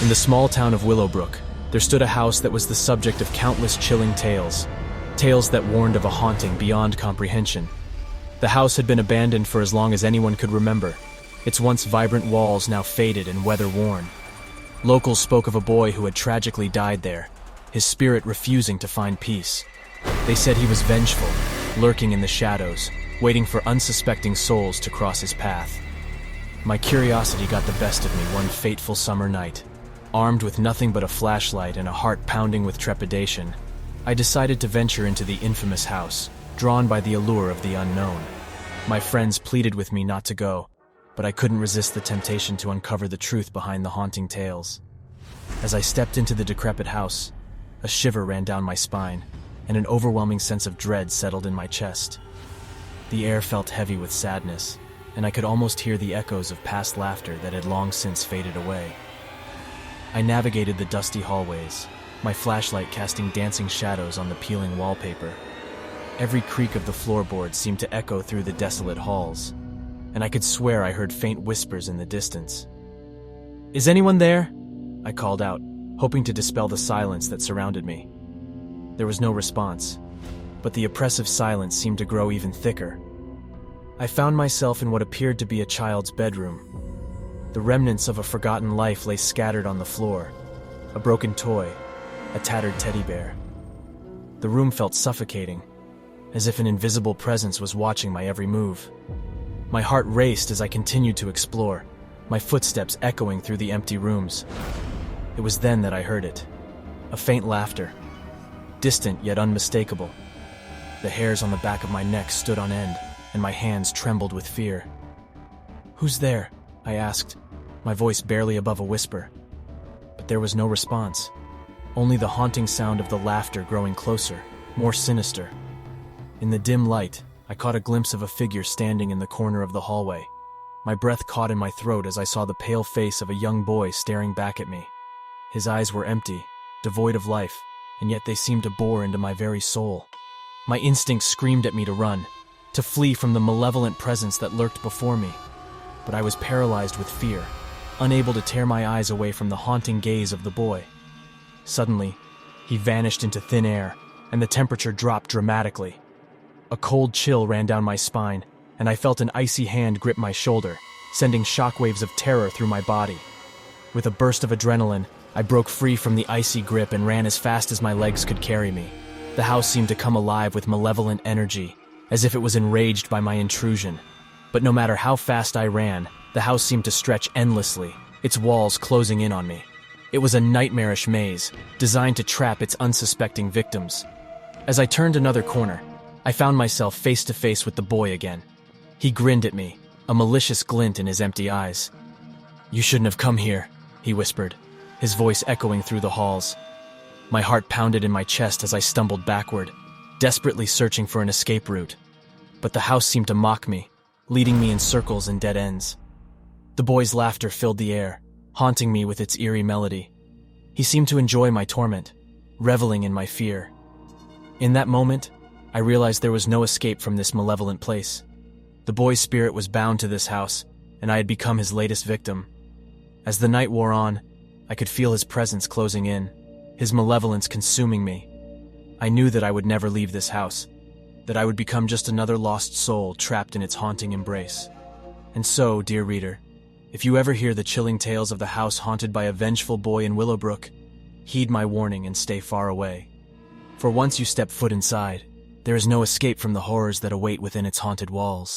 In the small town of Willowbrook, there stood a house that was the subject of countless chilling tales. Tales that warned of a haunting beyond comprehension. The house had been abandoned for as long as anyone could remember, its once vibrant walls now faded and weather-worn. Locals spoke of a boy who had tragically died there, his spirit refusing to find peace. They said he was vengeful, lurking in the shadows, waiting for unsuspecting souls to cross his path. My curiosity got the best of me one fateful summer night. Armed with nothing but a flashlight and a heart pounding with trepidation, I decided to venture into the infamous house, drawn by the allure of the unknown. My friends pleaded with me not to go, but I couldn't resist the temptation to uncover the truth behind the haunting tales. As I stepped into the decrepit house, a shiver ran down my spine, and an overwhelming sense of dread settled in my chest. The air felt heavy with sadness, and I could almost hear the echoes of past laughter that had long since faded away. I navigated the dusty hallways, my flashlight casting dancing shadows on the peeling wallpaper. Every creak of the floorboards seemed to echo through the desolate halls, and I could swear I heard faint whispers in the distance. "Is anyone there?" I called out, hoping to dispel the silence that surrounded me. There was no response, but the oppressive silence seemed to grow even thicker. I found myself in what appeared to be a child's bedroom. The remnants of a forgotten life lay scattered on the floor, a broken toy, a tattered teddy bear. The room felt suffocating, as if an invisible presence was watching my every move. My heart raced as I continued to explore, my footsteps echoing through the empty rooms. It was then that I heard it, a faint laughter, distant yet unmistakable. The hairs on the back of my neck stood on end, and my hands trembled with fear. "Who's there?" I asked, my voice barely above a whisper. But there was no response, only the haunting sound of the laughter growing closer, more sinister. In the dim light, I caught a glimpse of a figure standing in the corner of the hallway. My breath caught in my throat as I saw the pale face of a young boy staring back at me. His eyes were empty, devoid of life, and yet they seemed to bore into my very soul. My instincts screamed at me to run, to flee from the malevolent presence that lurked before me. But I was paralyzed with fear, unable to tear my eyes away from the haunting gaze of the boy. Suddenly, he vanished into thin air, and the temperature dropped dramatically. A cold chill ran down my spine, and I felt an icy hand grip my shoulder, sending shockwaves of terror through my body. With a burst of adrenaline, I broke free from the icy grip and ran as fast as my legs could carry me. The house seemed to come alive with malevolent energy, as if it was enraged by my intrusion. But no matter how fast I ran, the house seemed to stretch endlessly, its walls closing in on me. It was a nightmarish maze, designed to trap its unsuspecting victims. As I turned another corner, I found myself face to face with the boy again. He grinned at me, a malicious glint in his empty eyes. "You shouldn't have come here," he whispered, his voice echoing through the halls. My heart pounded in my chest as I stumbled backward, desperately searching for an escape route. But the house seemed to mock me, leading me in circles and dead ends. The boy's laughter filled the air, haunting me with its eerie melody. He seemed to enjoy my torment, reveling in my fear. In that moment, I realized there was no escape from this malevolent place. The boy's spirit was bound to this house, and I had become his latest victim. As the night wore on, I could feel his presence closing in, his malevolence consuming me. I knew that I would never leave this house, that I would become just another lost soul trapped in its haunting embrace. And so, dear reader, if you ever hear the chilling tales of the house haunted by a vengeful boy in Willowbrook, heed my warning and stay far away. For once you step foot inside, there is no escape from the horrors that await within its haunted walls.